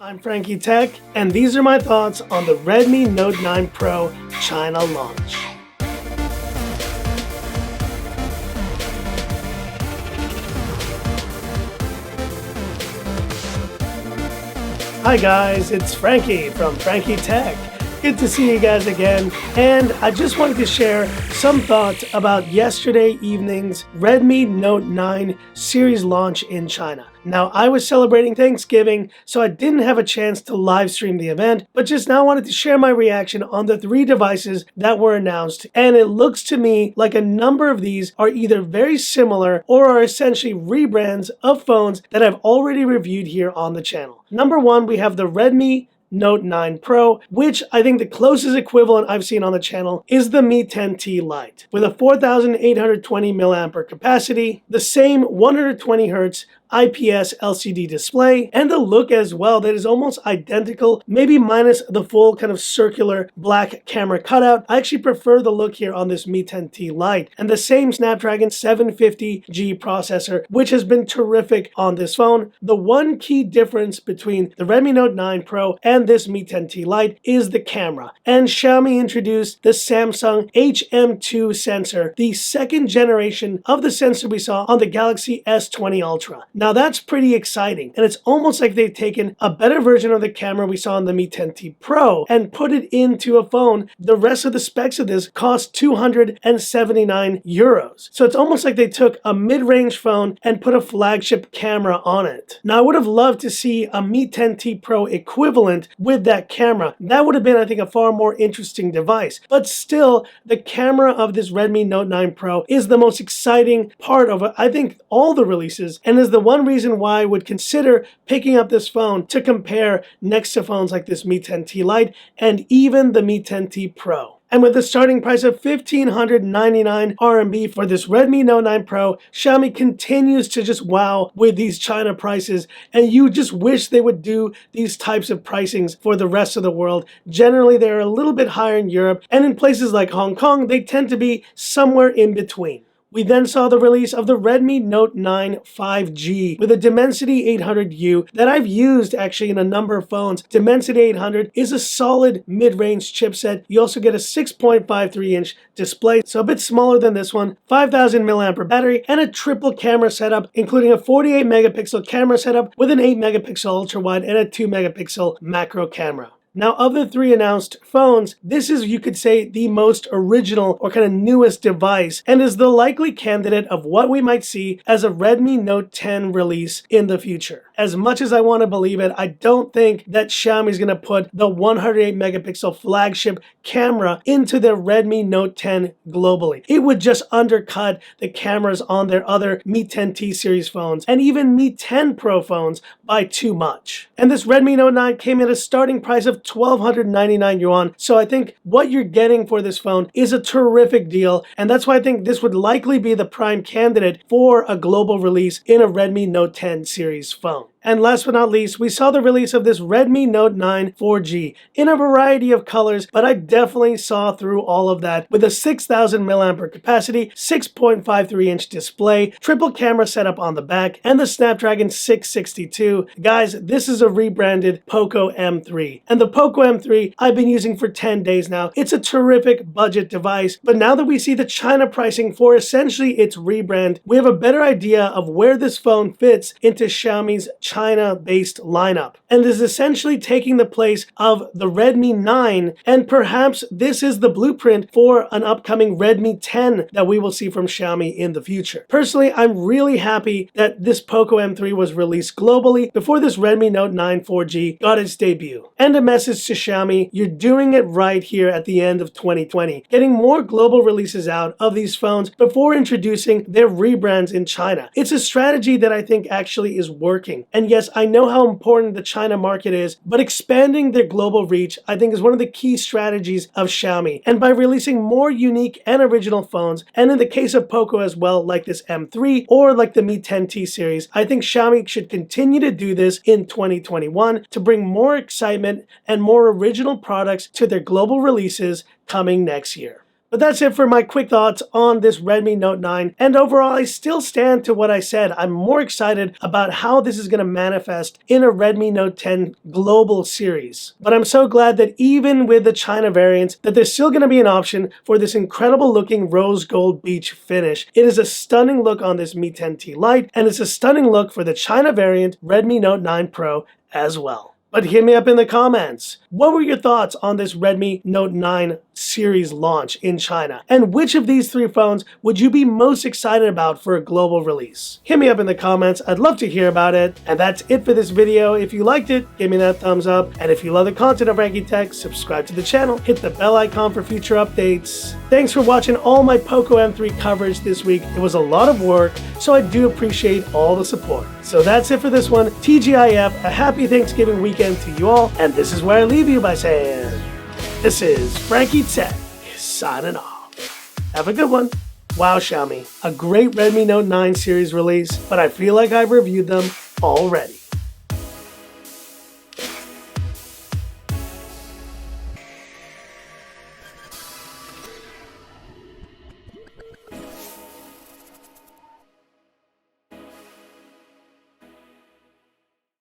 I'm Frankie Tech, and these are my thoughts on the Redmi Note 9 Pro China launch. Hi guys, it's Frankie from Frankie Tech. Good to see you guys again, and I just wanted to share some thoughts about yesterday evening's Redmi Note 9 series launch in China. Now, I was celebrating Thanksgiving, so I didn't have a chance to live stream the event, but just now wanted to share my reaction on the 3 devices that were announced, and it looks to me like a number of these are either very similar or are essentially rebrands of phones that I've already reviewed here on the channel. Number 1, we have the Redmi Note 9 Pro, which I think the closest equivalent I've seen on the channel is the Mi 10T Lite. With a 4820 mAh capacity, the same 120Hz IPS LCD display, and a look as well that is almost identical, maybe minus the full kind of circular black camera cutout. I actually prefer the look here on this Mi 10T Lite, and the same Snapdragon 750G processor, which has been terrific on this phone. The one key difference between the Redmi Note 9 Pro and this Mi 10T Lite is the camera, and Xiaomi introduced the Samsung HM2 sensor, the second generation of the sensor we saw on the Galaxy S20 Ultra. Now that's pretty exciting, and it's almost like they've taken a better version of the camera we saw on the Mi 10T Pro and put it into a phone. The rest of the specs of this cost 279 euros. So it's almost like they took a mid-range phone and put a flagship camera on it. Now I would have loved to see a Mi 10T Pro equivalent with that camera. That would have been, I think, a far more interesting device. But still, the camera of this Redmi Note 9 Pro is the most exciting part of, I think, all the releases, and is the one reason why I would consider picking up this phone to compare next to phones like this Mi 10T Lite and even the Mi 10T Pro. And with a starting price of 1,599 RMB for this Redmi Note 9 Pro, Xiaomi continues to just wow with these China prices, and you just wish they would do these types of pricings for the rest of the world. Generally, they're a little bit higher in Europe, and in places like Hong Kong, they tend to be somewhere in between. We then saw the release of the Redmi Note 9 5G with a Dimensity 800U that I've used actually in a number of phones. Dimensity 800 is a solid mid-range chipset. You also get a 6.53-inch display, so a bit smaller than this one, 5,000 mAh battery, and a triple camera setup, including a 48 megapixel camera setup with an 8 megapixel ultra-wide and a 2 megapixel macro camera. Now, of the 3 announced phones, this is, you could say, the most original or kind of newest device, and is the likely candidate of what we might see as a Redmi Note 10 release in the future. As much as I want to believe it, I don't think that Xiaomi is going to put the 108 megapixel flagship camera into their Redmi Note 10 globally. It would just undercut the cameras on their other Mi 10T series phones and even Mi 10 Pro phones by too much. And this Redmi Note 9 came at a starting price of 1,299 yuan, so I think what you're getting for this phone is a terrific deal, and that's why I think this would likely be the prime candidate for a global release in a Redmi Note 10 series phone. And last but not least, we saw the release of this Redmi Note 9 4G in a variety of colors, but I definitely saw through all of that with a 6,000 mAh capacity, 6.53-inch display, triple camera setup on the back, and the Snapdragon 662. Guys, this is a rebranded Poco M3. And the Poco M3 I've been using for 10 days now. It's a terrific budget device, but now that we see the China pricing for essentially its rebrand, we have a better idea of where this phone fits into Xiaomi's China-based lineup, and is essentially taking the place of the Redmi 9, and perhaps this is the blueprint for an upcoming Redmi 10 that we will see from Xiaomi in the future. Personally, I'm really happy that this Poco M3 was released globally before this Redmi Note 9 4G got its debut. And a message to Xiaomi, you're doing it right here at the end of 2020, getting more global releases out of these phones before introducing their rebrands in China. It's a strategy that I think actually is working. And yes, I know how important the China market is, but expanding their global reach, I think, is one of the key strategies of Xiaomi. And by releasing more unique and original phones, and in the case of Poco as well, like this M3 or like the Mi 10T series, I think Xiaomi should continue to do this in 2021 to bring more excitement and more original products to their global releases coming next year. But that's it for my quick thoughts on this Redmi Note 9. And overall, I still stand to what I said. I'm more excited about how this is going to manifest in a Redmi Note 10 global series. But I'm so glad that even with the China variants, that there's still going to be an option for this incredible looking rose gold beach finish. It is a stunning look on this Mi 10T Lite, and it's a stunning look for the China variant Redmi Note 9 Pro as well. But hit me up in the comments. What were your thoughts on this Redmi Note 9 series launch in China? And which of these three phones would you be most excited about for a global release? Hit me up in the comments. I'd love to hear about it. And that's it for this video. If you liked it, give me that thumbs up. And if you love the content of Frankie Tech, subscribe to the channel. Hit the bell icon for future updates. Thanks for watching all my Poco M3 coverage this week. It was a lot of work, so I do appreciate all the support. So that's it for this one. TGIF, a happy Thanksgiving weekend to you all, and this is where I leave you by saying, this is Frankie Tech signing off. Have a good one. Wow, Xiaomi, a great Redmi Note 9 series release, but I feel like I've reviewed them already.